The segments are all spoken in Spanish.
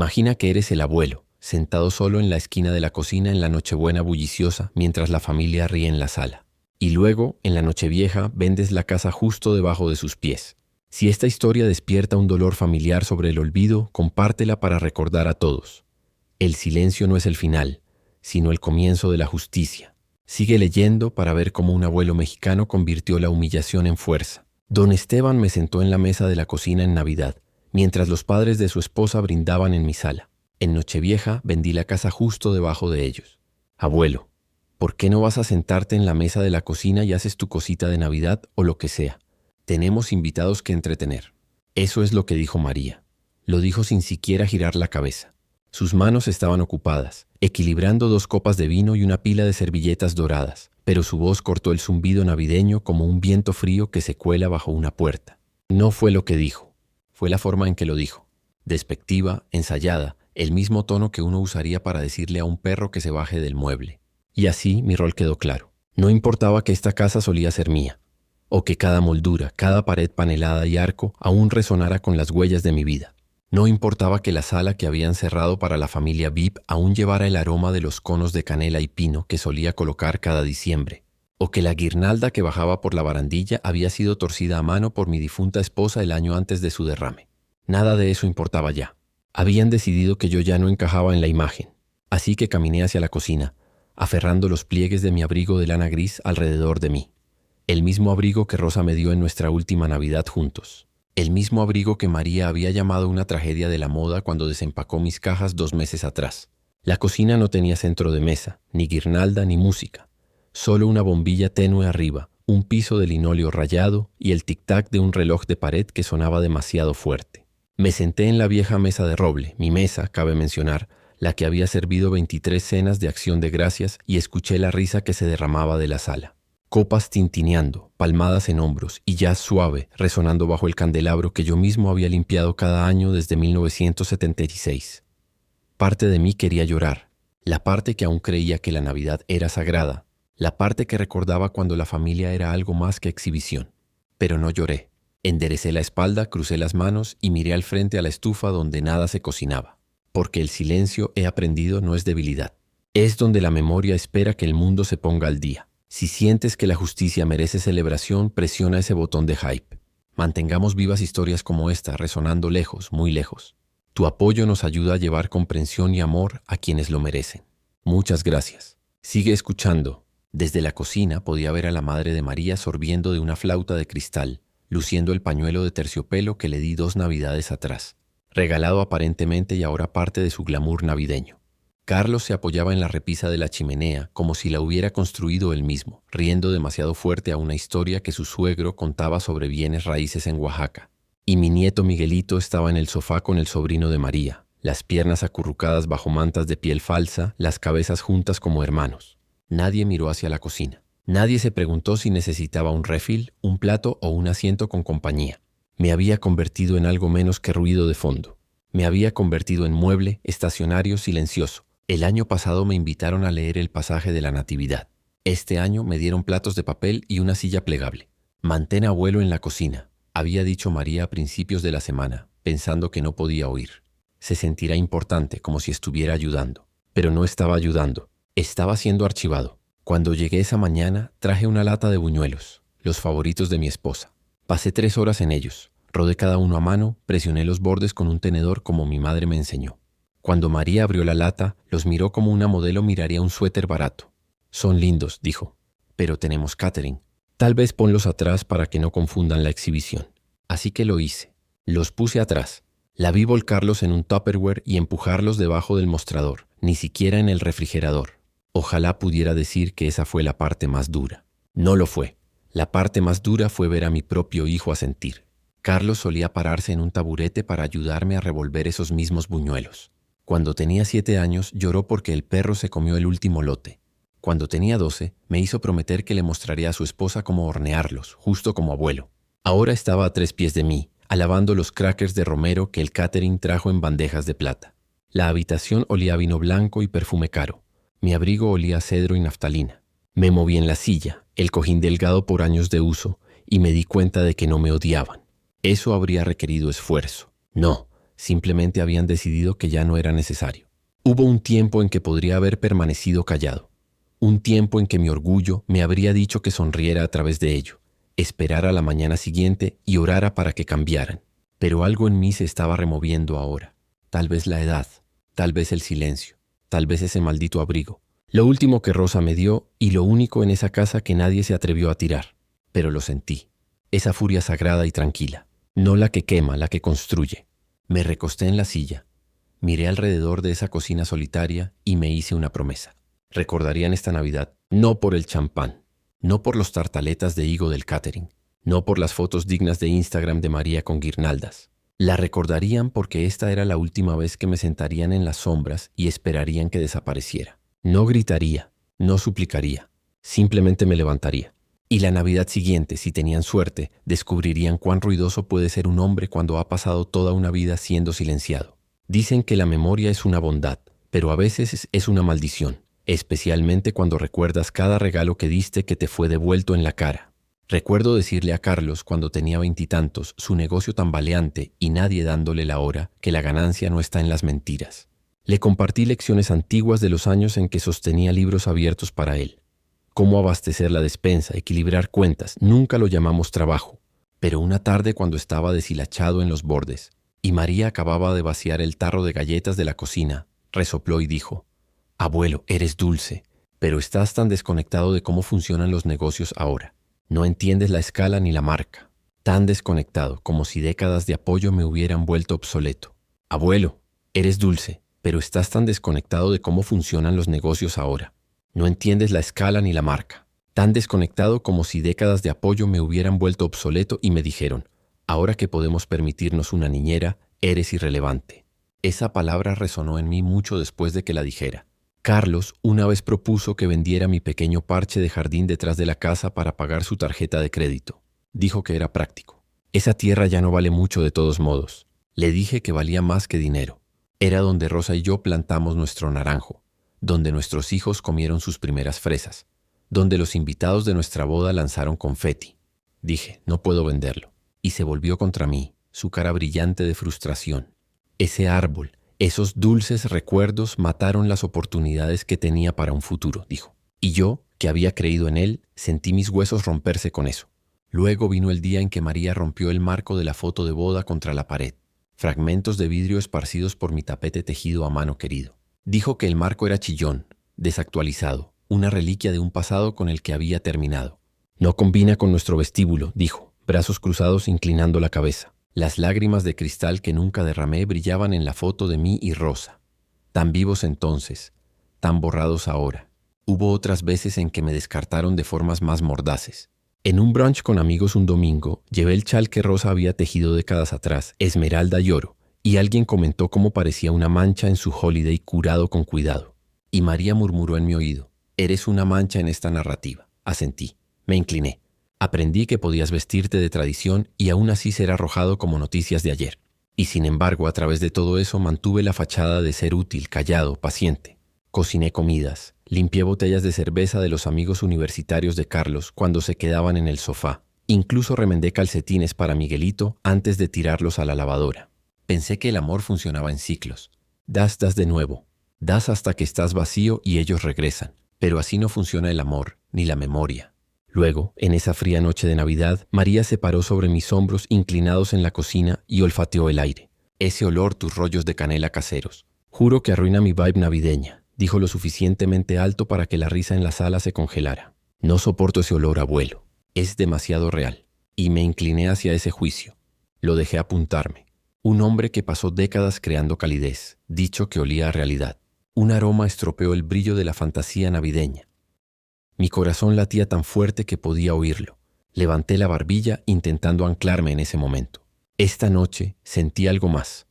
Imagina que eres el abuelo, sentado solo en la esquina de la cocina en la Nochebuena bulliciosa mientras la familia ríe en la sala. Y luego, en la Nochevieja, vendes la casa justo debajo de sus pies. Si esta historia despierta un dolor familiar sobre el olvido, compártela para recordar a todos. El silencio no es el final, sino el comienzo de la justicia. Sigue leyendo para ver cómo un abuelo mexicano convirtió la humillación en fuerza. Don Esteban me sentó en la mesa de la cocina en Navidad, mientras los padres de su esposa brindaban en mi sala. En Nochevieja vendí la casa justo debajo de ellos. Abuelo, ¿por qué no vas a sentarte en la mesa de la cocina y haces tu cosita de Navidad o lo que sea? Tenemos invitados que entretener. Eso es lo que dijo María. Lo dijo sin siquiera girar la cabeza. Sus manos estaban ocupadas, equilibrando 2 copas de vino y una pila de servilletas doradas, pero su voz cortó el zumbido navideño como un viento frío que se cuela bajo una puerta. No fue lo que dijo, fue la forma en que lo dijo. Despectiva, ensayada, el mismo tono que uno usaría para decirle a un perro que se baje del mueble. Y así mi rol quedó claro. No importaba que esta casa solía ser mía, o que cada moldura, cada pared panelada y arco aún resonara con las huellas de mi vida. No importaba que la sala que habían cerrado para la familia VIP aún llevara el aroma de los conos de canela y pino que solía colocar cada diciembre, o que la guirnalda que bajaba por la barandilla había sido torcida a mano por mi difunta esposa el año antes de su derrame. Nada de eso importaba ya. Habían decidido que yo ya no encajaba en la imagen, así que caminé hacia la cocina, aferrando los pliegues de mi abrigo de lana gris alrededor de mí. El mismo abrigo que Rosa me dio en nuestra última Navidad juntos. El mismo abrigo que María había llamado una tragedia de la moda cuando desempacó mis cajas 2 meses atrás. La cocina no tenía centro de mesa, ni guirnalda ni música. Solo una bombilla tenue arriba, un piso de linóleo rayado y el tic-tac de un reloj de pared que sonaba demasiado fuerte. Me senté en la vieja mesa de roble, mi mesa, cabe mencionar, la que había servido 23 cenas de acción de gracias, y escuché la risa que se derramaba de la sala. Copas tintineando, palmadas en hombros y jazz suave resonando bajo el candelabro que yo mismo había limpiado cada año desde 1976. Parte de mí quería llorar, la parte que aún creía que la Navidad era sagrada, la parte que recordaba cuando la familia era algo más que exhibición. Pero no lloré. Enderecé la espalda, crucé las manos y miré al frente a la estufa donde nada se cocinaba. Porque el silencio, he aprendido, no es debilidad. Es donde la memoria espera que el mundo se ponga al día. Si sientes que la justicia merece celebración, presiona ese botón de hype. Mantengamos vivas historias como esta, resonando lejos, muy lejos. Tu apoyo nos ayuda a llevar comprensión y amor a quienes lo merecen. Muchas gracias. Sigue escuchando. Desde la cocina podía ver a la madre de María sorbiendo de una flauta de cristal, luciendo el pañuelo de terciopelo que le di 2 navidades atrás, regalado aparentemente y ahora parte de su glamour navideño. Carlos se apoyaba en la repisa de la chimenea como si la hubiera construido él mismo, riendo demasiado fuerte a una historia que su suegro contaba sobre bienes raíces en Oaxaca. Y mi nieto Miguelito estaba en el sofá con el sobrino de María, las piernas acurrucadas bajo mantas de piel falsa, las cabezas juntas como hermanos. Nadie miró hacia la cocina. Nadie se preguntó si necesitaba un refill, un plato o un asiento con compañía. Me había convertido en algo menos que ruido de fondo. Me había convertido en mueble, estacionario, silencioso. El año pasado me invitaron a leer el pasaje de la Natividad. Este año me dieron platos de papel y una silla plegable. Mantén abuelo en la cocina, había dicho María a principios de la semana, pensando que no podía oír. Se sentirá importante, como si estuviera ayudando. Pero no estaba ayudando. Estaba siendo archivado. Cuando llegué esa mañana, traje una lata de buñuelos, los favoritos de mi esposa. Pasé 3 horas en ellos. Rodé cada uno a mano, presioné los bordes con un tenedor como mi madre me enseñó. Cuando María abrió la lata, los miró como una modelo miraría un suéter barato. Son lindos, dijo, pero tenemos catering. Tal vez ponlos atrás para que no confundan la exhibición. Así que lo hice. Los puse atrás. La vi volcarlos en un Tupperware y empujarlos debajo del mostrador, ni siquiera en el refrigerador. Ojalá pudiera decir que esa fue la parte más dura. No lo fue. La parte más dura fue ver a mi propio hijo asentir. Carlos solía pararse en un taburete para ayudarme a revolver esos mismos buñuelos. Cuando tenía 7 años, lloró porque el perro se comió el último lote. Cuando tenía 12, me hizo prometer que le mostraría a su esposa cómo hornearlos, justo como abuelo. Ahora estaba a 3 pies de mí, alabando los crackers de romero que el catering trajo en bandejas de plata. La habitación olía a vino blanco y perfume caro. Mi abrigo olía a cedro y naftalina. Me moví en la silla, el cojín delgado por años de uso, y me di cuenta de que no me odiaban. Eso habría requerido esfuerzo. No, Simplemente habían decidido que ya no era necesario. Hubo un tiempo en que podría haber permanecido callado. Un tiempo en que mi orgullo me habría dicho que sonriera a través de ello, esperara la mañana siguiente y orara para que cambiaran. Pero algo en mí se estaba removiendo ahora. Tal vez la edad, tal vez el silencio, tal vez ese maldito abrigo. Lo último que Rosa me dio y lo único en esa casa que nadie se atrevió a tirar. Pero lo sentí. Esa furia sagrada y tranquila. No la que quema, la que construye. Me recosté en la silla. Miré alrededor de esa cocina solitaria y me hice una promesa. Recordarían esta Navidad, no por el champán, no por los tartaletas de higo del catering, no por las fotos dignas de Instagram de María con guirnaldas. La recordarían porque esta era la última vez que me sentarían en las sombras y esperarían que desapareciera. No gritaría, no suplicaría, simplemente me levantaría. Y la Navidad siguiente, si tenían suerte, descubrirían cuán ruidoso puede ser un hombre cuando ha pasado toda una vida siendo silenciado. Dicen que la memoria es una bondad, pero a veces es una maldición, especialmente cuando recuerdas cada regalo que diste que te fue devuelto en la cara. Recuerdo decirle a Carlos cuando tenía 20 y tantos, su negocio tambaleante y nadie dándole la hora, que la ganancia no está en las mentiras. Le compartí lecciones antiguas de los años en que sostenía libros abiertos para él. Cómo abastecer la despensa, equilibrar cuentas, nunca lo llamamos trabajo. Pero una tarde cuando estaba deshilachado en los bordes, y María acababa de vaciar el tarro de galletas de la cocina, resopló y dijo: «Abuelo, eres dulce, pero estás tan desconectado de cómo funcionan los negocios ahora. No entiendes la escala ni la marca. Tan desconectado como si décadas de apoyo me hubieran vuelto obsoleto. Abuelo, eres dulce, pero estás tan desconectado de cómo funcionan los negocios ahora. No entiendes la escala ni la marca. Tan desconectado como si décadas de apoyo me hubieran vuelto obsoleto y me dijeron: ahora que podemos permitirnos una niñera, eres irrelevante». Esa palabra resonó en mí mucho después de que la dijera. Carlos una vez propuso que vendiera mi pequeño parche de jardín detrás de la casa para pagar su tarjeta de crédito. Dijo que era práctico. Esa tierra ya no vale mucho de todos modos. Le dije que valía más que dinero. Era donde Rosa y yo plantamos nuestro naranjo, donde nuestros hijos comieron sus primeras fresas, donde los invitados de nuestra boda lanzaron confeti. Dije: no puedo venderlo. Y se volvió contra mí, su cara brillante de frustración. Ese árbol, esos dulces recuerdos mataron las oportunidades que tenía para un futuro, dijo. Y yo, que había creído en él, sentí mis huesos romperse con eso. Luego vino el día en que María rompió el marco de la foto de boda contra la pared. Fragmentos de vidrio esparcidos por mi tapete tejido a mano querido. Dijo que el marco era chillón, desactualizado, una reliquia de un pasado con el que había terminado. No combina con nuestro vestíbulo, dijo, brazos cruzados inclinando la cabeza. Las lágrimas de cristal que nunca derramé brillaban en la foto de mí y Rosa. Tan vivos entonces, tan borrados ahora. Hubo otras veces en que me descartaron de formas más mordaces. En un brunch con amigos un domingo, llevé el chal que Rosa había tejido décadas atrás, esmeralda y oro, y alguien comentó cómo parecía una mancha en su holiday curado con cuidado. Y María murmuró en mi oído: «Eres una mancha en esta narrativa». Asentí. Me incliné. Aprendí que podías vestirte de tradición y aún así ser arrojado como noticias de ayer. Y sin embargo, a través de todo eso mantuve la fachada de ser útil, callado, paciente. Cociné comidas, limpié botellas de cerveza de los amigos universitarios de Carlos cuando se quedaban en el sofá. Incluso remendé calcetines para Miguelito antes de tirarlos a la lavadora. Pensé que el amor funcionaba en ciclos. Das de nuevo. Das hasta que estás vacío y ellos regresan. Pero así no funciona el amor, ni la memoria. Luego, en esa fría noche de Navidad, María se paró sobre mis hombros inclinados en la cocina y olfateó el aire. «Ese olor, tus rollos de canela caseros. Juro que arruina mi vibe navideña», dijo lo suficientemente alto para que la risa en la sala se congelara. «No soporto ese olor, abuelo. Es demasiado real». Y me incliné hacia ese juicio. Lo dejé apuntarme. Un hombre que pasó décadas creando calidez, dicho que olía a realidad. Un aroma estropeó el brillo de la fantasía navideña. Mi corazón latía tan fuerte que podía oírlo. Levanté la barbilla intentando anclarme en ese momento. Esta noche sentí algo más.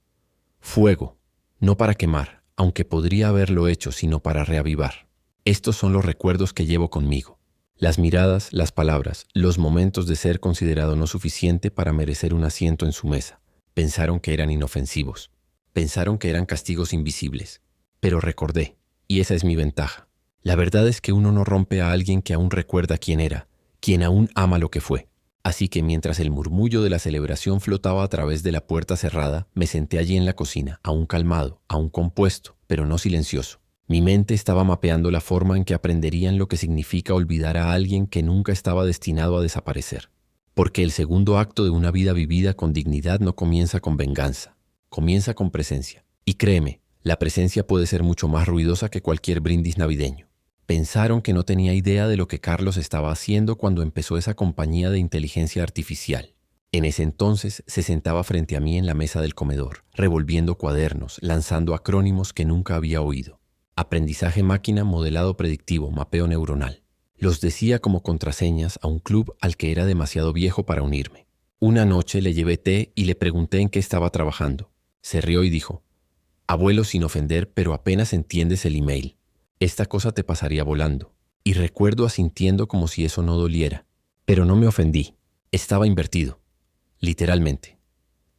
Fuego, no para quemar, aunque podría haberlo hecho, sino para reavivar. Estos son los recuerdos que llevo conmigo. Las miradas, las palabras, los momentos de ser considerado no suficiente para merecer un asiento en su mesa. Pensaron que eran inofensivos. Pensaron que eran castigos invisibles. Pero recordé, y esa es mi ventaja. La verdad es que uno no rompe a alguien que aún recuerda quién era, quien aún ama lo que fue. Así que mientras el murmullo de la celebración flotaba a través de la puerta cerrada, me senté allí en la cocina, aún calmado, aún compuesto, pero no silencioso. Mi mente estaba mapeando la forma en que aprenderían lo que significa olvidar a alguien que nunca estaba destinado a desaparecer. Porque el segundo acto de una vida vivida con dignidad no comienza con venganza, comienza con presencia. Y créeme, la presencia puede ser mucho más ruidosa que cualquier brindis navideño. Pensaron que no tenía idea de lo que Carlos estaba haciendo cuando empezó esa compañía de inteligencia artificial. En ese entonces se sentaba frente a mí en la mesa del comedor, revolviendo cuadernos, lanzando acrónimos que nunca había oído. Aprendizaje máquina, modelado predictivo, mapeo neuronal. Los decía como contraseñas a un club al que era demasiado viejo para unirme. Una noche le llevé té y le pregunté en qué estaba trabajando. Se rió y dijo: «Abuelo, sin ofender, pero apenas entiendes el email. Esta cosa te pasaría volando». Y recuerdo asintiendo como si eso no doliera. Pero no me ofendí. Estaba invertido. Literalmente.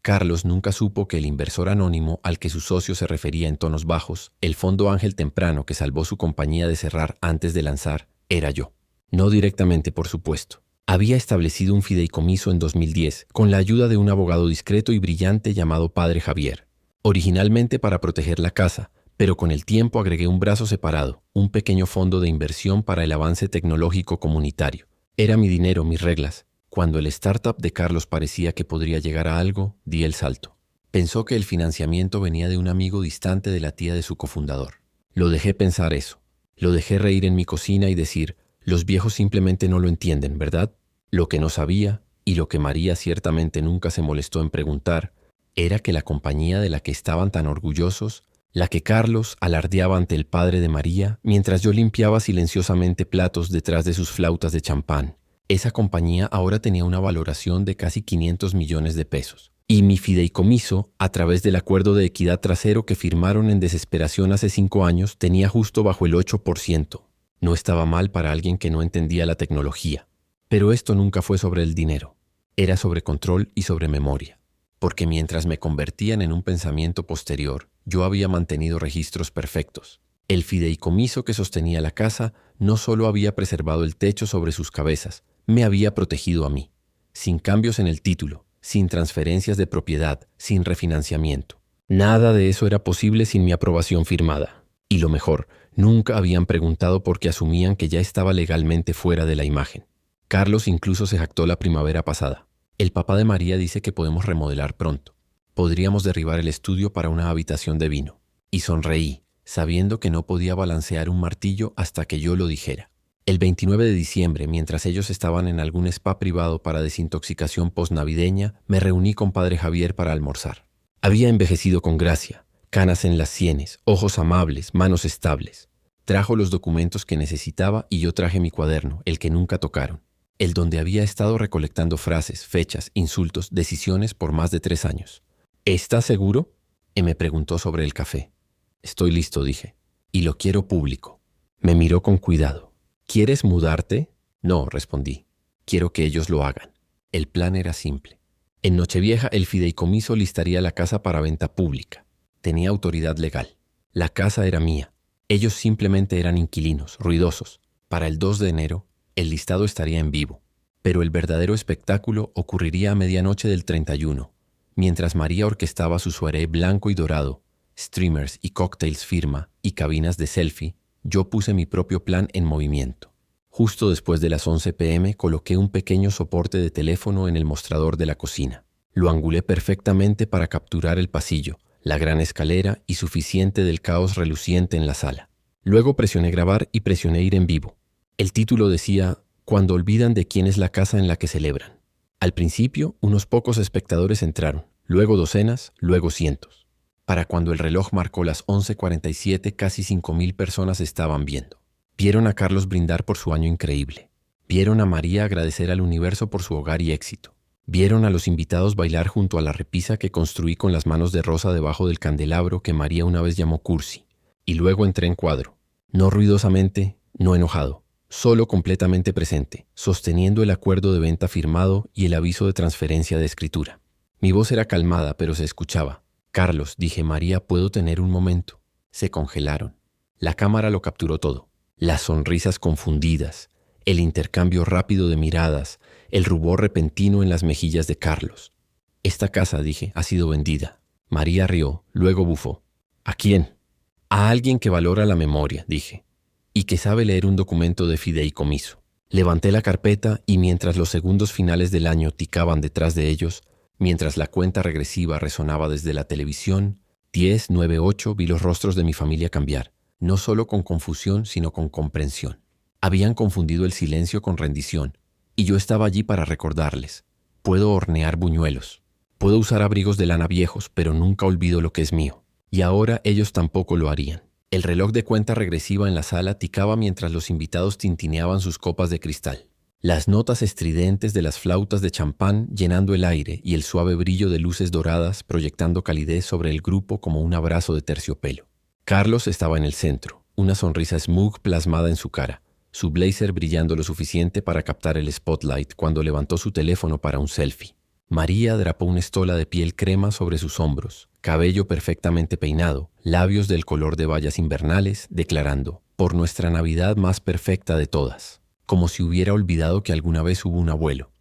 Carlos nunca supo que el inversor anónimo al que su socio se refería en tonos bajos, el fondo ángel temprano que salvó su compañía de cerrar antes de lanzar, era yo. No directamente, por supuesto. Había establecido un fideicomiso en 2010 con la ayuda de un abogado discreto y brillante llamado Padre Javier. Originalmente para proteger la casa, pero con el tiempo agregué un brazo separado, un pequeño fondo de inversión para el avance tecnológico comunitario. Era mi dinero, mis reglas. Cuando el startup de Carlos parecía que podría llegar a algo, di el salto. Pensó que el financiamiento venía de un amigo distante de la tía de su cofundador. Lo dejé pensar eso. Lo dejé reír en mi cocina y decir: los viejos simplemente no lo entienden, ¿verdad? Lo que no sabía, y lo que María ciertamente nunca se molestó en preguntar, era que la compañía de la que estaban tan orgullosos, la que Carlos alardeaba ante el padre de María, mientras yo limpiaba silenciosamente platos detrás de sus flautas de champán, esa compañía ahora tenía una valoración de casi 500 millones de pesos. Y mi fideicomiso, a través del acuerdo de equidad trasero que firmaron en desesperación hace 5 años, tenía justo bajo el 8%. No estaba mal para alguien que no entendía la tecnología. Pero esto nunca fue sobre el dinero. Era sobre control y sobre memoria. Porque mientras me convertían en un pensamiento posterior, yo había mantenido registros perfectos. El fideicomiso que sostenía la casa no solo había preservado el techo sobre sus cabezas, me había protegido a mí, sin cambios en el título, sin transferencias de propiedad, sin refinanciamiento. Nada de eso era posible sin mi aprobación firmada. Y lo mejor, nunca habían preguntado porque asumían que ya estaba legalmente fuera de la imagen. Carlos incluso se jactó la primavera pasada. El papá de María dice que podemos remodelar pronto. Podríamos derribar el estudio para una habitación de vino. Y sonreí, sabiendo que no podía balancear un martillo hasta que yo lo dijera. El 29 de diciembre, mientras ellos estaban en algún spa privado para desintoxicación postnavideña, me reuní con Padre Javier para almorzar. Había envejecido con gracia, canas en las sienes, ojos amables, manos estables. Trajo los documentos que necesitaba y yo traje mi cuaderno, el que nunca tocaron. El donde había estado recolectando frases, fechas, insultos, decisiones por más de 3 años. ¿Estás seguro?, me preguntó sobre el café. Estoy listo, dije. Y lo quiero público. Me miró con cuidado. ¿Quieres mudarte? No, respondí. Quiero que ellos lo hagan. El plan era simple. En Nochevieja el fideicomiso listaría la casa para venta pública. Tenía autoridad legal. La casa era mía. Ellos simplemente eran inquilinos, ruidosos. Para el 2 de enero, el listado estaría en vivo. Pero el verdadero espectáculo ocurriría a medianoche del 31, mientras María orquestaba su soirée blanco y dorado, streamers y cócteles firma y cabinas de selfie. Yo puse mi propio plan en movimiento. Justo después de las 11 p.m. coloqué un pequeño soporte de teléfono en el mostrador de la cocina. Lo angulé perfectamente para capturar el pasillo, la gran escalera y suficiente del caos reluciente en la sala. Luego presioné grabar y presioné ir en vivo. El título decía: «Cuando olvidan de quién es la casa en la que celebran». Al principio, unos pocos espectadores entraron, luego docenas, luego cientos. Para cuando el reloj marcó las 11:47, casi 5,000 personas estaban viendo. Vieron a Carlos brindar por su año increíble. Vieron a María agradecer al universo por su hogar y éxito. Vieron a los invitados bailar junto a la repisa que construí con las manos de rosa debajo del candelabro que María una vez llamó cursi. Y luego entré en cuadro. No ruidosamente, no enojado. Solo completamente presente, sosteniendo el acuerdo de venta firmado y el aviso de transferencia de escritura. Mi voz era calmada, pero se escuchaba. «Carlos», dije, «María, ¿puedo tener un momento?» Se congelaron. La cámara lo capturó todo. Las sonrisas confundidas, el intercambio rápido de miradas, el rubor repentino en las mejillas de Carlos. «Esta casa», dije, «ha sido vendida». María rió, luego bufó. «¿A quién?» «A alguien que valora la memoria», dije, «y que sabe leer un documento de fideicomiso». Levanté la carpeta y mientras los segundos finales del año ticaban detrás de ellos, mientras la cuenta regresiva resonaba desde la televisión, 10, 9, 8, vi los rostros de mi familia cambiar, no solo con confusión, sino con comprensión. Habían confundido el silencio con rendición, y yo estaba allí para recordarles. Puedo hornear buñuelos, puedo usar abrigos de lana viejos, pero nunca olvido lo que es mío. Y ahora ellos tampoco lo harían. El reloj de cuenta regresiva en la sala ticaba mientras los invitados tintineaban sus copas de cristal. Las notas estridentes de las flautas de champán llenando el aire y el suave brillo de luces doradas proyectando calidez sobre el grupo como un abrazo de terciopelo. Carlos estaba en el centro, una sonrisa smug plasmada en su cara, su blazer brillando lo suficiente para captar el spotlight cuando levantó su teléfono para un selfie. María drapó una estola de piel crema sobre sus hombros, cabello perfectamente peinado, labios del color de bayas invernales, declarando, «Por nuestra Navidad más perfecta de todas», como si hubiera olvidado que alguna vez hubo un abuelo,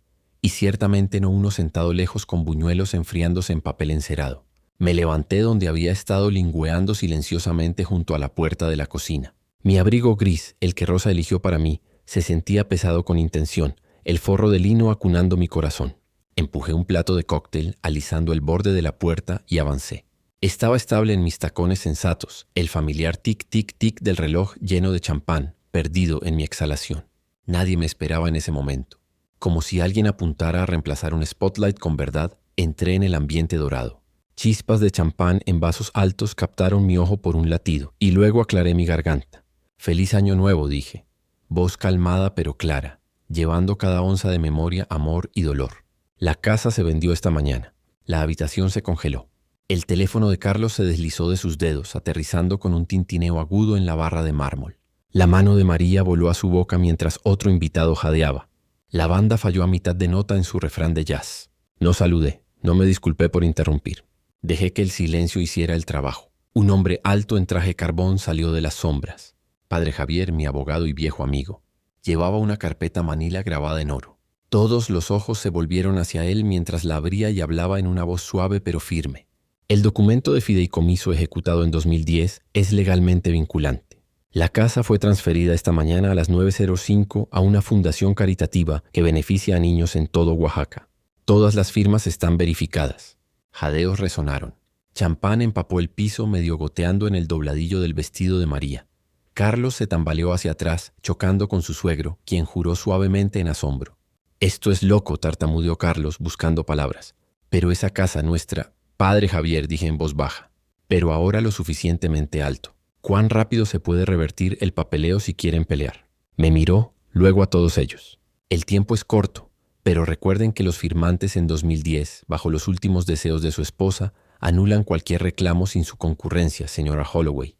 y ciertamente no uno sentado lejos con buñuelos enfriándose en papel encerado. Me levanté donde había estado lingüeando silenciosamente junto a la puerta de la cocina. Mi abrigo gris, el que Rosa eligió para mí, se sentía pesado con intención, el forro de lino acunando mi corazón. Empujé un plato de cóctel, alisando el borde de la puerta y avancé. Estaba estable en mis tacones sensatos, el familiar tic-tic-tic del reloj lleno de champán, perdido en mi exhalación. Nadie me esperaba en ese momento. Como si alguien apuntara a reemplazar un spotlight con verdad, entré en el ambiente dorado. Chispas de champán en vasos altos captaron mi ojo por un latido, y luego aclaré mi garganta. «Feliz año nuevo», dije, voz calmada pero clara, llevando cada onza de memoria, amor y dolor. La casa se vendió esta mañana. La habitación se congeló. El teléfono de Carlos se deslizó de sus dedos, aterrizando con un tintineo agudo en la barra de mármol. La mano de María voló a su boca mientras otro invitado jadeaba. La banda falló a mitad de nota en su refrán de jazz. No saludé, no me disculpé por interrumpir. Dejé que el silencio hiciera el trabajo. Un hombre alto en traje carbón salió de las sombras. Padre Javier, mi abogado y viejo amigo. Llevaba una carpeta manila grabada en oro. Todos los ojos se volvieron hacia él mientras la abría y hablaba en una voz suave pero firme. El documento de fideicomiso ejecutado en 2010 es legalmente vinculante. La casa fue transferida esta mañana a las 9:05 a una fundación caritativa que beneficia a niños en todo Oaxaca. Todas las firmas están verificadas. Jadeos resonaron. Champán empapó el piso medio goteando en el dobladillo del vestido de María. Carlos se tambaleó hacia atrás, chocando con su suegro, quien juró suavemente en asombro. «Esto es loco», tartamudeó Carlos, buscando palabras. «Pero esa casa nuestra...» «Padre Javier», dije en voz baja, pero ahora lo suficientemente alto. «¿Cuán rápido se puede revertir el papeleo si quieren pelear?» Me miró, luego a todos ellos. «El tiempo es corto, pero recuerden que los firmantes en 2010, bajo los últimos deseos de su esposa, anulan cualquier reclamo sin su concurrencia, señora Holloway».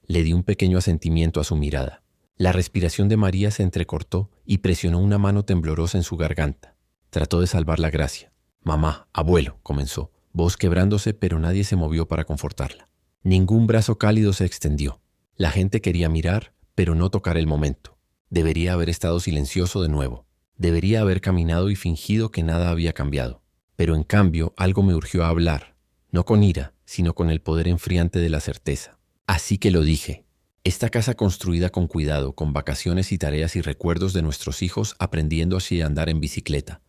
Le di un pequeño asentimiento a su mirada. La respiración de María se entrecortó y presionó una mano temblorosa en su garganta. Trató de salvar la gracia. «Mamá, abuelo», comenzó, voz quebrándose, pero nadie se movió para confortarla. Ningún brazo cálido se extendió. La gente quería mirar, pero no tocar el momento. Debería haber estado silencioso de nuevo. Debería haber caminado y fingido que nada había cambiado. Pero en cambio, algo me urgió a hablar, no con ira, sino con el poder enfriante de la certeza. Así que lo dije. Esta casa construida con cuidado, con vacaciones y tareas y recuerdos de nuestros hijos aprendiendo así a andar en bicicleta.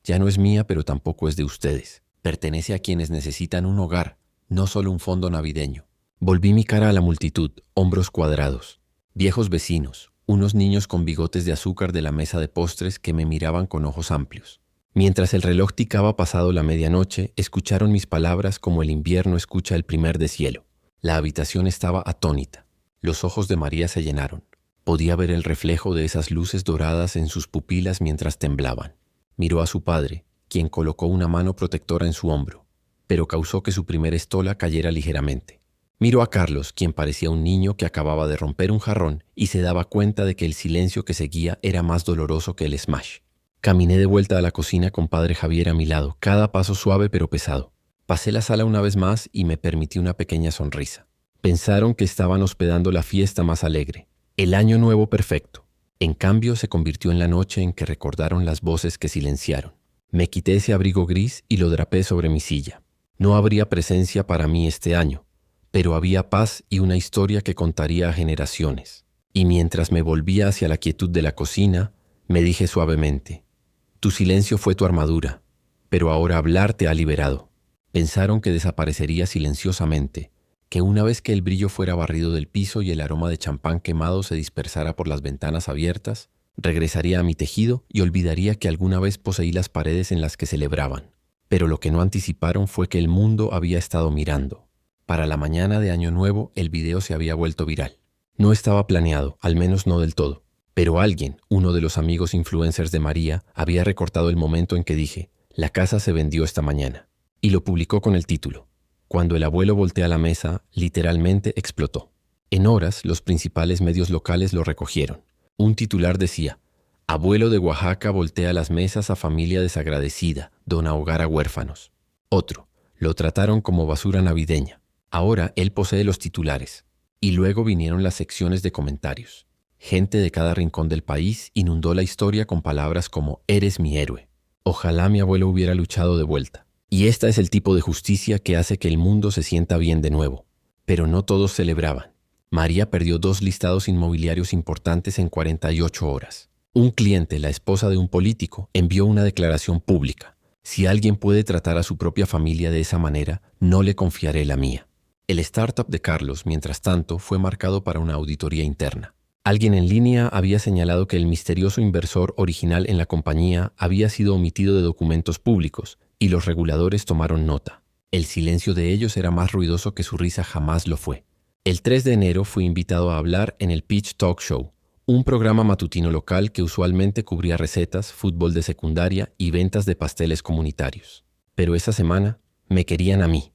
Ya no es mía, pero tampoco es de ustedes. Pertenece a quienes necesitan un hogar, no solo un fondo navideño. Volví mi cara a la multitud, hombros cuadrados. Viejos vecinos, unos niños con bigotes de azúcar de la mesa de postres que me miraban con ojos amplios. Mientras el reloj ticaba pasado la medianoche, escucharon mis palabras como el invierno escucha el primer deshielo. La habitación estaba atónita. Los ojos de María se llenaron. Podía ver el reflejo de esas luces doradas en sus pupilas mientras temblaban. Miró a su padre, quien colocó una mano protectora en su hombro, pero causó que su primera estola cayera ligeramente. Miró a Carlos, quien parecía un niño que acababa de romper un jarrón y se daba cuenta de que el silencio que seguía era más doloroso que el smash. Caminé de vuelta a la cocina con Padre Javier a mi lado, cada paso suave pero pesado. Pasé la sala una vez más y me permití una pequeña sonrisa. Pensaron que estaban hospedando la fiesta más alegre, el año nuevo perfecto. En cambio, se convirtió en la noche en que recordaron las voces que silenciaron. Me quité ese abrigo gris y lo drapé sobre mi silla. No habría presencia para mí este año, pero había paz y una historia que contaría a generaciones. Y mientras me volvía hacia la quietud de la cocina, me dije suavemente: tu silencio fue tu armadura, pero ahora hablar te ha liberado. Pensaron que desaparecería silenciosamente, que una vez que el brillo fuera barrido del piso y el aroma de champán quemado se dispersara por las ventanas abiertas, regresaría a mi tejido y olvidaría que alguna vez poseí las paredes en las que celebraban. Pero lo que no anticiparon fue que el mundo había estado mirando. Para la mañana de Año Nuevo, el video se había vuelto viral. No estaba planeado, al menos no del todo. Pero alguien, uno de los amigos influencers de María, había recortado el momento en que dije: la casa se vendió esta mañana. Y lo publicó con el título. Cuando el abuelo voltea la mesa, literalmente explotó. En horas, los principales medios locales lo recogieron. Un titular decía: abuelo de Oaxaca voltea las mesas a familia desagradecida, dona hogar a huérfanos. Otro: lo trataron como basura navideña. Ahora él posee los titulares. Y luego vinieron las secciones de comentarios. Gente de cada rincón del país inundó la historia con palabras como: eres mi héroe. Ojalá mi abuelo hubiera luchado de vuelta. Y esta es el tipo de justicia que hace que el mundo se sienta bien de nuevo. Pero no todos celebraban. María perdió 2 listados inmobiliarios importantes en 48 horas. Un cliente, la esposa de un político, envió una declaración pública: si alguien puede tratar a su propia familia de esa manera, no le confiaré la mía. El startup de Carlos, mientras tanto, fue marcado para una auditoría interna. Alguien en línea había señalado que el misterioso inversor original en la compañía había sido omitido de documentos públicos, y los reguladores tomaron nota. El silencio de ellos era más ruidoso que su risa jamás lo fue. El 3 de enero fui invitado a hablar en el Pitch Talk Show, un programa matutino local que usualmente cubría recetas, fútbol de secundaria y ventas de pasteles comunitarios. Pero esa semana me querían a mí.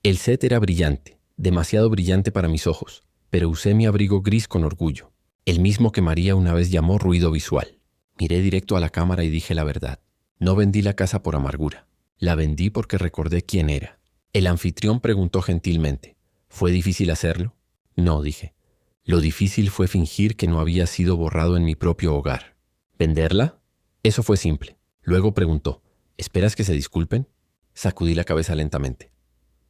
El set era brillante, demasiado brillante para mis ojos, pero usé mi abrigo gris con orgullo, el mismo que María una vez llamó ruido visual. Miré directo a la cámara y dije la verdad. No vendí la casa por amargura. La vendí porque recordé quién era. El anfitrión preguntó gentilmente: ¿fue difícil hacerlo? No, dije. Lo difícil fue fingir que no había sido borrado en mi propio hogar. ¿Venderla? Eso fue simple. Luego preguntó: ¿esperas que se disculpen? Sacudí la cabeza lentamente.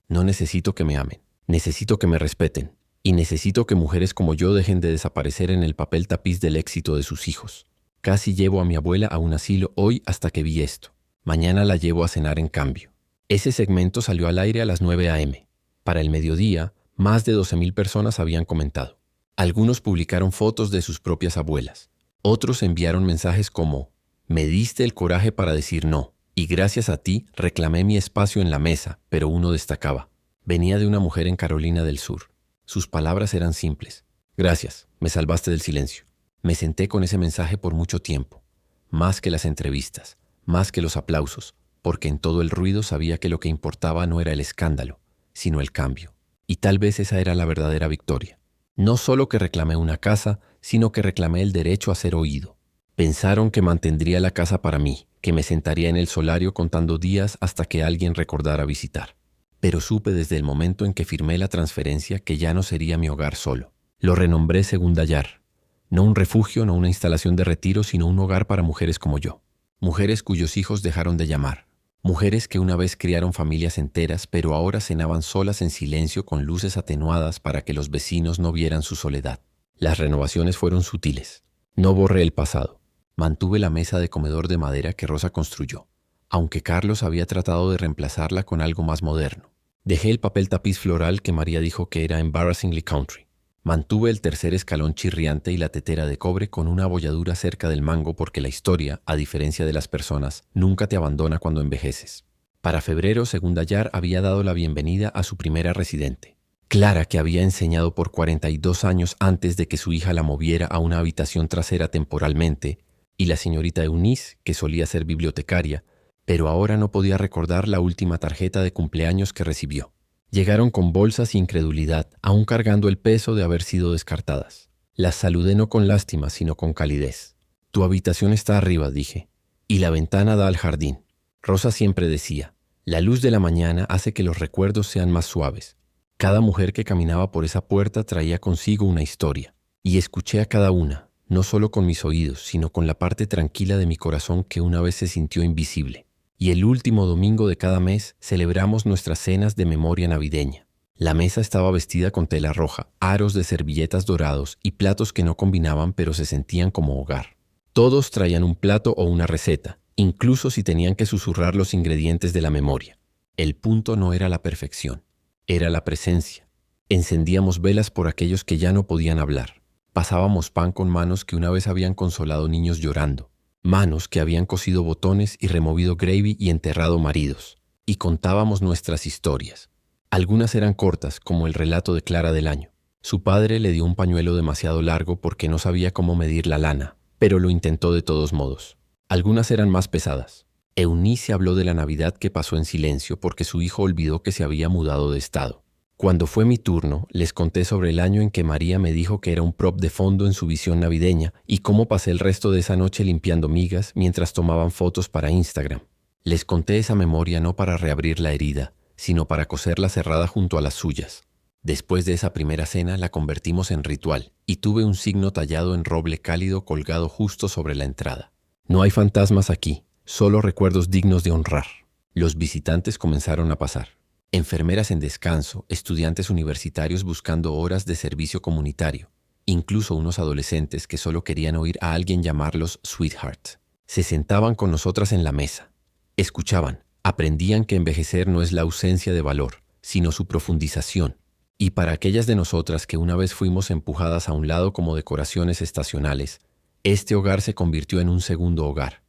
No necesito que me amen. Necesito que me respeten. Y necesito que mujeres como yo dejen de desaparecer en el papel tapiz del éxito de sus hijos. Casi llevo a mi abuela a un asilo hoy hasta que vi esto. Mañana la llevo a cenar en cambio. Ese segmento salió al aire a las 9 a.m. Para el mediodía, más de 12,000 personas habían comentado. Algunos publicaron fotos de sus propias abuelas. Otros enviaron mensajes como: me diste el coraje para decir no, y gracias a ti reclamé mi espacio en la mesa, pero uno destacaba. Venía de una mujer en Carolina del Sur. Sus palabras eran simples: gracias, me salvaste del silencio. Me senté con ese mensaje por mucho tiempo, más que las entrevistas, más que los aplausos, porque en todo el ruido sabía que lo que importaba no era el escándalo, sino el cambio. Y tal vez esa era la verdadera victoria. No solo que reclamé una casa, sino que reclamé el derecho a ser oído. Pensaron que mantendría la casa para mí, que me sentaría en el solario contando días hasta que alguien recordara visitar. Pero supe desde el momento en que firmé la transferencia que ya no sería mi hogar solo. Lo renombré Segunda Yar. No un refugio, no una instalación de retiro, sino un hogar para mujeres como yo. Mujeres cuyos hijos dejaron de llamar. Mujeres que una vez criaron familias enteras, pero ahora cenaban solas en silencio con luces atenuadas para que los vecinos no vieran su soledad. Las renovaciones fueron sutiles. No borré el pasado. Mantuve la mesa de comedor de madera que Rosa construyó, aunque Carlos había tratado de reemplazarla con algo más moderno. Dejé el papel tapiz floral que María dijo que era embarrassingly country. Mantuve el tercer escalón chirriante y la tetera de cobre con una abolladura cerca del mango porque la historia, a diferencia de las personas, nunca te abandona cuando envejeces. Para febrero, Segunda Yar había dado la bienvenida a su primera residente. Clara, que había enseñado por 42 años antes de que su hija la moviera a una habitación trasera temporalmente, y la señorita Eunice, que solía ser bibliotecaria, pero ahora no podía recordar la última tarjeta de cumpleaños que recibió. Llegaron con bolsas y incredulidad, aún cargando el peso de haber sido descartadas. Las saludé no con lástima, sino con calidez. Tu habitación está arriba, dije, y la ventana da al jardín. Rosa siempre decía, la luz de la mañana hace que los recuerdos sean más suaves. Cada mujer que caminaba por esa puerta traía consigo una historia, y escuché a cada una, no solo con mis oídos, sino con la parte tranquila de mi corazón que una vez se sintió invisible. Y el último domingo de cada mes celebramos nuestras cenas de memoria navideña. La mesa estaba vestida con tela roja, aros de servilletas dorados y platos que no combinaban pero se sentían como hogar. Todos traían un plato o una receta, incluso si tenían que susurrar los ingredientes de la memoria. El punto no era la perfección, era la presencia. Encendíamos velas por aquellos que ya no podían hablar. Pasábamos pan con manos que una vez habían consolado niños llorando, manos que habían cosido botones y removido gravy y enterrado maridos. Y contábamos nuestras historias. Algunas eran cortas, como el relato de Clara del Año. Su padre le dio un pañuelo demasiado largo porque no sabía cómo medir la lana, pero lo intentó de todos modos. Algunas eran más pesadas. Eunice habló de la Navidad que pasó en silencio porque su hijo olvidó que se había mudado de estado. Cuando fue mi turno, les conté sobre el año en que María me dijo que era un prop de fondo en su visión navideña y cómo pasé el resto de esa noche limpiando migas mientras tomaban fotos para Instagram. Les conté esa memoria no para reabrir la herida, sino para coserla cerrada junto a las suyas. Después de esa primera cena la convertimos en ritual y tuve un signo tallado en roble cálido colgado justo sobre la entrada. No hay fantasmas aquí, solo recuerdos dignos de honrar. Los visitantes comenzaron a pasar. Enfermeras en descanso, estudiantes universitarios buscando horas de servicio comunitario, incluso unos adolescentes que solo querían oír a alguien llamarlos sweetheart. Se sentaban con nosotras en la mesa. Escuchaban. Aprendían que envejecer no es la ausencia de valor, sino su profundización. Y para aquellas de nosotras que una vez fuimos empujadas a un lado como decoraciones estacionales, este hogar se convirtió en un segundo hogar.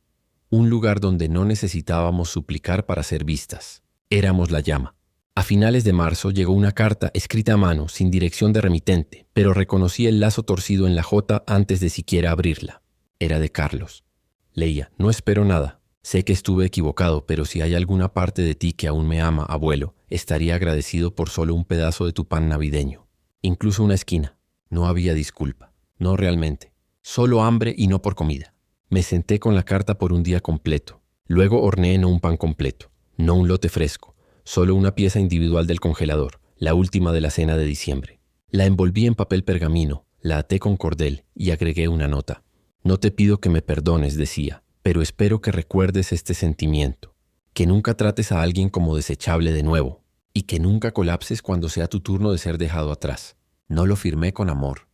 Un lugar donde no necesitábamos suplicar para ser vistas. Éramos la llama. A finales de marzo llegó una carta escrita a mano, sin dirección de remitente, pero reconocí el lazo torcido en la J antes de siquiera abrirla. Era de Carlos. Leía: no espero nada. Sé que estuve equivocado, pero si hay alguna parte de ti que aún me ama, abuelo, estaría agradecido por solo un pedazo de tu pan navideño. Incluso una esquina. No había disculpa. No realmente. Solo hambre y no por comida. Me senté con la carta por un día completo. Luego horneé no un pan completo, no un lote fresco, solo una pieza individual del congelador, la última de la cena de diciembre. La envolví en papel pergamino, la até con cordel y agregué una nota. No te pido que me perdones, decía, pero espero que recuerdes este sentimiento, que nunca trates a alguien como desechable de nuevo y que nunca colapses cuando sea tu turno de ser dejado atrás. No lo firmé con amor,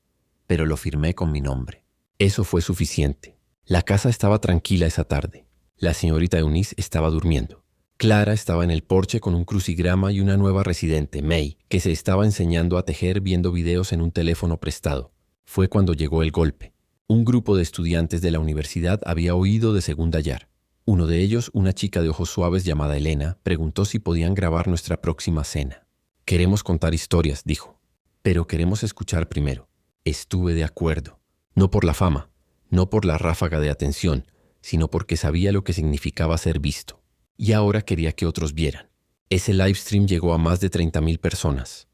pero lo firmé con mi nombre. Eso fue suficiente. La casa estaba tranquila esa tarde. La señorita Eunice estaba durmiendo. Clara estaba en el porche con un crucigrama y una nueva residente, May, que se estaba enseñando a tejer viendo videos en un teléfono prestado. Fue cuando llegó el golpe. Un grupo de estudiantes de la universidad había oído de Segunda Yar. Uno de ellos, una chica de ojos suaves llamada Elena, preguntó si podían grabar nuestra próxima cena. Queremos contar historias, dijo, pero queremos escuchar primero. Estuve de acuerdo. No por la fama, no por la ráfaga de atención, sino porque sabía lo que significaba ser visto. Y ahora quería que otros vieran. Ese livestream llegó a más de 30,000 personas.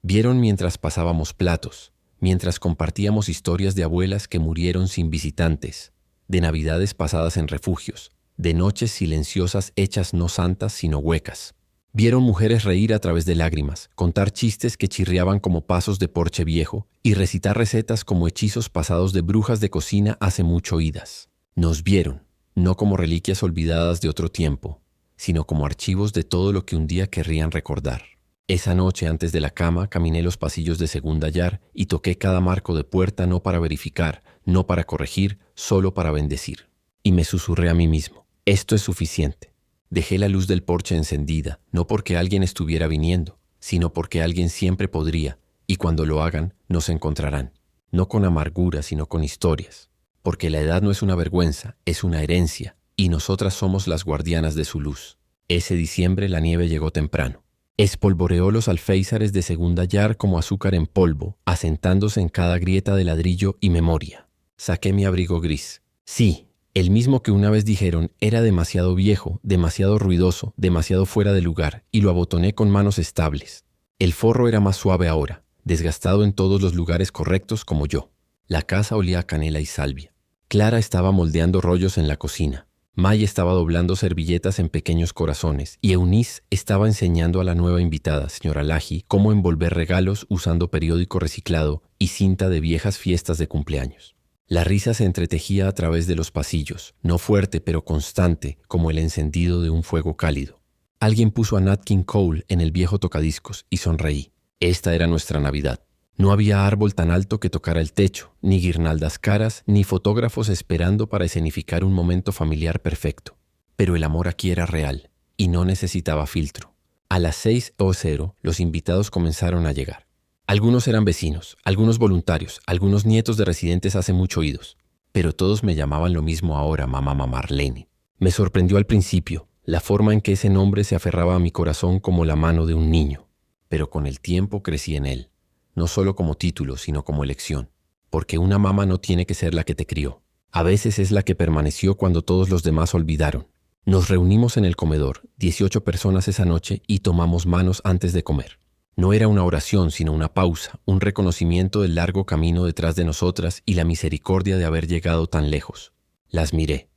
Vieron mientras pasábamos platos, mientras compartíamos historias de abuelas que murieron sin visitantes, de navidades pasadas en refugios, de noches silenciosas hechas no santas sino huecas. Vieron mujeres reír a través de lágrimas, contar chistes que chirriaban como pasos de porche viejo y recitar recetas como hechizos pasados de brujas de cocina hace mucho oídas. Nos vieron, no como reliquias olvidadas de otro tiempo, sino como archivos de todo lo que un día querrían recordar. Esa noche antes de la cama caminé los pasillos de Segunda Yar y toqué cada marco de puerta no para verificar, no para corregir, solo para bendecir. Y me susurré a mí mismo, esto es suficiente. Dejé la luz del porche encendida, no porque alguien estuviera viniendo, sino porque alguien siempre podría, y cuando lo hagan, nos encontrarán. No con amargura, sino con historias. Porque la edad no es una vergüenza, es una herencia, y nosotras somos las guardianas de su luz. Ese diciembre la nieve llegó temprano. Espolvoreó los alféizares de Segunda Yar como azúcar en polvo, asentándose en cada grieta de ladrillo y memoria. Saqué mi abrigo gris. Sí, el mismo que una vez dijeron era demasiado viejo, demasiado ruidoso, demasiado fuera de lugar, y lo abotoné con manos estables. El forro era más suave ahora, desgastado en todos los lugares correctos como yo. La casa olía a canela y salvia. Clara estaba moldeando rollos en la cocina. May estaba doblando servilletas en pequeños corazones y Eunice estaba enseñando a la nueva invitada, señora Laji, cómo envolver regalos usando periódico reciclado y cinta de viejas fiestas de cumpleaños. La risa se entretejía a través de los pasillos, no fuerte pero constante como el encendido de un fuego cálido. Alguien puso a Nat King Cole en el viejo tocadiscos y sonreí. Esta era nuestra Navidad. No había árbol tan alto que tocara el techo, ni guirnaldas caras, ni fotógrafos esperando para escenificar un momento familiar perfecto. Pero el amor aquí era real y no necesitaba filtro. A las 6:00 los invitados comenzaron a llegar. Algunos eran vecinos, algunos voluntarios, algunos nietos de residentes hace mucho idos. Pero todos me llamaban lo mismo ahora, mamá Marlene. Me sorprendió al principio la forma en que ese nombre se aferraba a mi corazón como la mano de un niño. Pero con el tiempo crecí en él, no solo como título, sino como elección. Porque una mamá no tiene que ser la que te crió. A veces es la que permaneció cuando todos los demás olvidaron. Nos reunimos en el comedor, 18 personas esa noche, y tomamos manos antes de comer. No era una oración, sino una pausa, un reconocimiento del largo camino detrás de nosotras y la misericordia de haber llegado tan lejos. Las miré.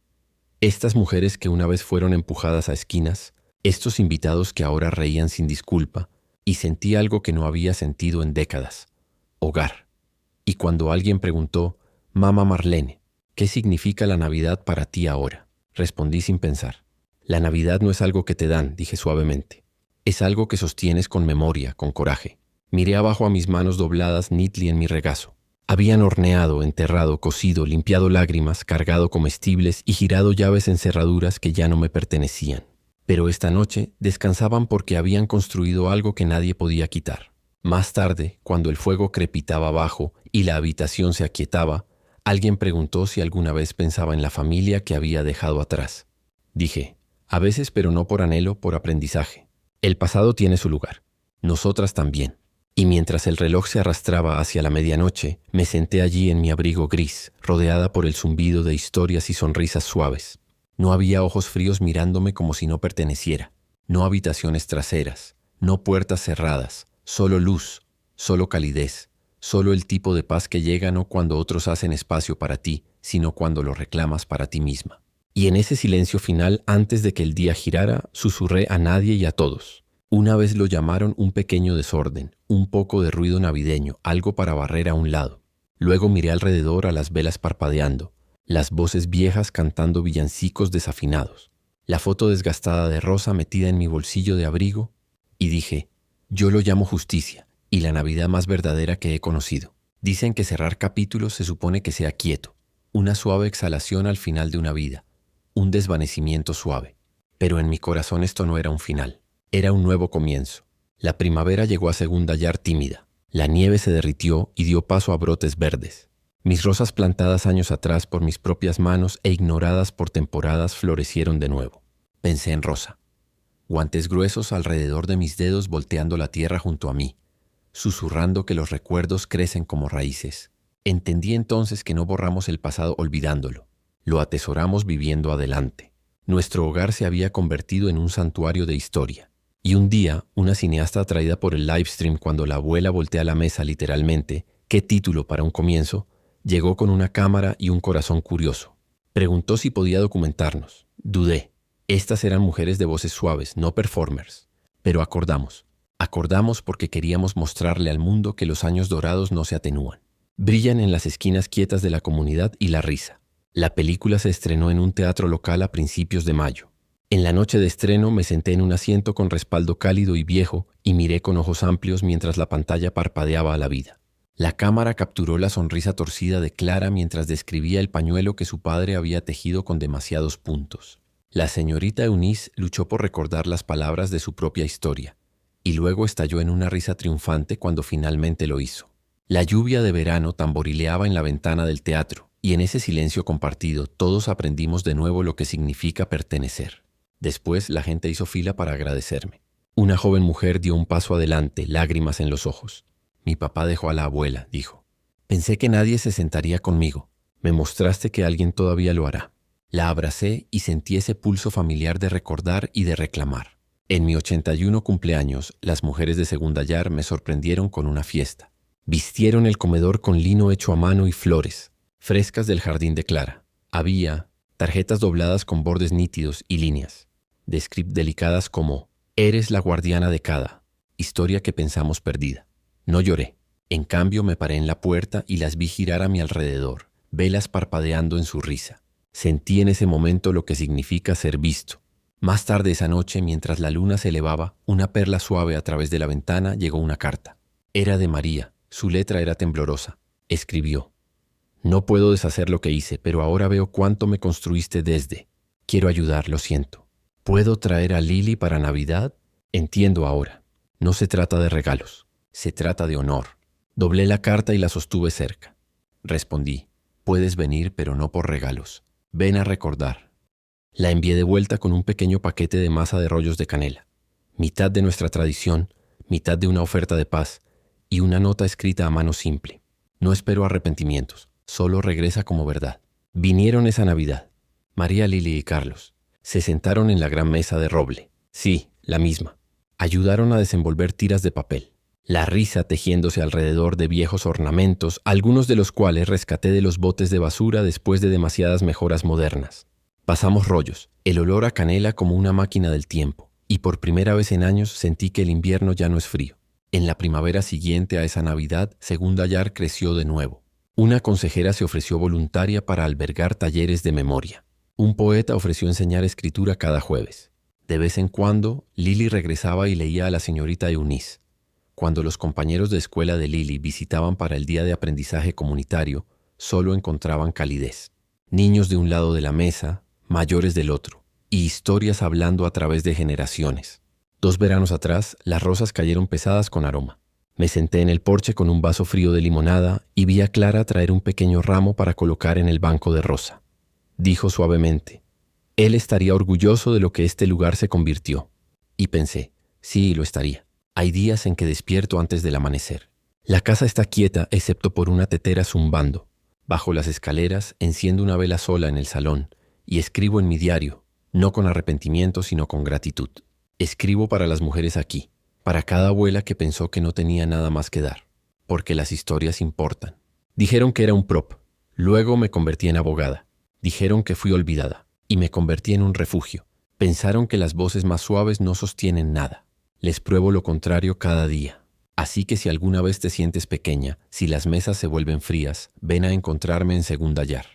Estas mujeres que una vez fueron empujadas a esquinas, estos invitados que ahora reían sin disculpa, y sentí algo que no había sentido en décadas: hogar. Y cuando alguien preguntó, mamá Marlene, ¿qué significa la Navidad para ti ahora?, respondí sin pensar. La Navidad no es algo que te dan, dije suavemente. Es algo que sostienes con memoria, con coraje. Miré abajo a mis manos dobladas neatly en mi regazo. Habían horneado, enterrado, cocido, limpiado lágrimas, cargado comestibles y girado llaves en cerraduras que ya no me pertenecían. Pero esta noche descansaban porque habían construido algo que nadie podía quitar. Más tarde, cuando el fuego crepitaba abajo y la habitación se aquietaba, alguien preguntó si alguna vez pensaba en la familia que había dejado atrás. Dije, a veces, pero no por anhelo, por aprendizaje. El pasado tiene su lugar. Nosotras también. Y mientras el reloj se arrastraba hacia la medianoche, me senté allí en mi abrigo gris, rodeada por el zumbido de historias y sonrisas suaves. No había ojos fríos mirándome como si no perteneciera. No habitaciones traseras, no puertas cerradas, solo luz, solo calidez, solo el tipo de paz que llega no cuando otros hacen espacio para ti, sino cuando lo reclamas para ti misma. Y en ese silencio final, antes de que el día girara, susurré a nadie y a todos. Una vez lo llamaron un pequeño desorden, un poco de ruido navideño, algo para barrer a un lado. Luego miré alrededor a las velas parpadeando, las voces viejas cantando villancicos desafinados, la foto desgastada de Rosa metida en mi bolsillo de abrigo, y dije, yo lo llamo justicia, y la Navidad más verdadera que he conocido. Dicen que cerrar capítulos se supone que sea quieto, una suave exhalación al final de una vida, un desvanecimiento suave. Pero en mi corazón esto no era un final, era un nuevo comienzo. La primavera llegó a segunda yar tímida. La nieve se derritió y dio paso a brotes verdes. Mis rosas plantadas años atrás por mis propias manos e ignoradas por temporadas florecieron de nuevo. Pensé en Rosa. Guantes gruesos alrededor de mis dedos volteando la tierra junto a mí, susurrando que los recuerdos crecen como raíces. Entendí entonces que no borramos el pasado olvidándolo. Lo atesoramos viviendo adelante. Nuestro hogar se había convertido en un santuario de historia. Y un día, una cineasta atraída por el livestream cuando la abuela voltea la mesa literalmente, ¿qué título para un comienzo?, llegó con una cámara y un corazón curioso. Preguntó si podía documentarnos. Dudé. Estas eran mujeres de voces suaves, no performers. Pero acordamos. Acordamos porque queríamos mostrarle al mundo que los años dorados no se atenúan. Brillan en las esquinas quietas de la comunidad y la risa. La película se estrenó en un teatro local a principios de mayo. En la noche de estreno me senté en un asiento con respaldo cálido y viejo y miré con ojos amplios mientras la pantalla parpadeaba a la vida. La cámara capturó la sonrisa torcida de Clara mientras describía el pañuelo que su padre había tejido con demasiados puntos. La señorita Eunice luchó por recordar las palabras de su propia historia y luego estalló en una risa triunfante cuando finalmente lo hizo. La lluvia de verano tamborileaba en la ventana del teatro y en ese silencio compartido todos aprendimos de nuevo lo que significa pertenecer. Después la gente hizo fila para agradecerme. Una joven mujer dio un paso adelante, lágrimas en los ojos. Mi papá dejó a la abuela, dijo. Pensé que nadie se sentaría conmigo. Me mostraste que alguien todavía lo hará. La abracé y sentí ese pulso familiar de recordar y de reclamar. En mi 81 cumpleaños, las mujeres de Segunda Yar me sorprendieron con una fiesta. Vistieron el comedor con lino hecho a mano y flores, frescas del jardín de Clara. Había tarjetas dobladas con bordes nítidos y líneas, de script delicadas como «Eres la guardiana de cada», historia que pensamos perdida. No lloré. En cambio me paré en la puerta y las vi girar a mi alrededor, velas parpadeando en su risa. Sentí en ese momento lo que significa ser visto. Más tarde esa noche, mientras la luna se elevaba, una perla suave a través de la ventana, llegó una carta. Era de María, su letra era temblorosa. Escribió: no puedo deshacer lo que hice, pero ahora veo cuánto me construiste desde. Quiero ayudar, lo siento. ¿Puedo traer a Lily para Navidad? Entiendo ahora. No se trata de regalos, se trata de honor. Doblé la carta y la sostuve cerca. Respondí: puedes venir, pero no por regalos. Ven a recordar. La envié de vuelta con un pequeño paquete de masa de rollos de canela. Mitad de nuestra tradición, mitad de una oferta de paz y una nota escrita a mano simple. No espero arrepentimientos, solo regresa como verdad. Vinieron esa Navidad. María, Lily y Carlos. Se sentaron en la gran mesa de roble. Sí, la misma. Ayudaron a desenvolver tiras de papel. La risa tejiéndose alrededor de viejos ornamentos, algunos de los cuales rescaté de los botes de basura después de demasiadas mejoras modernas. Pasamos rollos, el olor a canela como una máquina del tiempo, y por primera vez en años sentí que el invierno ya no es frío. En la primavera siguiente a esa Navidad, Segunda Yar creció de nuevo. Una consejera se ofreció voluntaria para albergar talleres de memoria. Un poeta ofreció enseñar escritura cada jueves. De vez en cuando, Lily regresaba y leía a la señorita Eunice. Cuando los compañeros de escuela de Lily visitaban para el día de aprendizaje comunitario, solo encontraban calidez. Niños de un lado de la mesa, mayores del otro, y historias hablando a través de generaciones. 2 veranos atrás, las rosas cayeron pesadas con aroma. Me senté en el porche con un vaso frío de limonada y vi a Clara traer un pequeño ramo para colocar en el banco de rosa. Dijo suavemente: él estaría orgulloso de lo que este lugar se convirtió. Y pensé: sí, lo estaría. Hay días en que despierto antes del amanecer. La casa está quieta excepto por una tetera zumbando. Bajo las escaleras enciendo una vela sola en el salón y escribo en mi diario, no con arrepentimiento sino con gratitud. Escribo para las mujeres aquí, para cada abuela que pensó que no tenía nada más que dar, porque las historias importan. Dijeron que era un prop, luego me convertí en abogada. Dijeron que fui olvidada y me convertí en un refugio. Pensaron que las voces más suaves no sostienen nada. Les pruebo lo contrario cada día. Así que si alguna vez te sientes pequeña, si las mesas se vuelven frías, ven a encontrarme en Segunda Yar.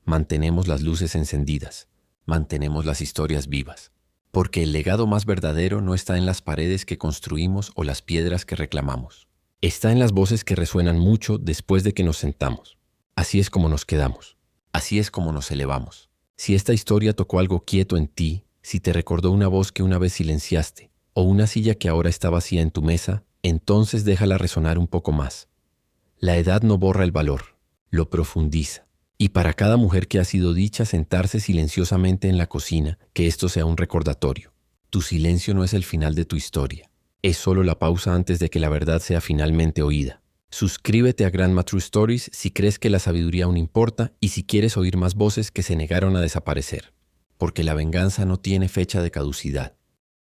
Mantenemos las luces encendidas, mantenemos las historias vivas. Porque el legado más verdadero no está en las paredes que construimos o las piedras que reclamamos. Está en las voces que resuenan mucho después de que nos sentamos. Así es como nos quedamos. Así es como nos elevamos. Si esta historia tocó algo quieto en ti, si te recordó una voz que una vez silenciaste, o una silla que ahora está vacía en tu mesa, entonces déjala resonar un poco más. La edad no borra el valor, lo profundiza. Y para cada mujer que ha sido dicha sentarse silenciosamente en la cocina, que esto sea un recordatorio. Tu silencio no es el final de tu historia. Es solo la pausa antes de que la verdad sea finalmente oída. Suscríbete a Grandma True Stories si crees que la sabiduría aún importa y si quieres oír más voces que se negaron a desaparecer. Porque la venganza no tiene fecha de caducidad.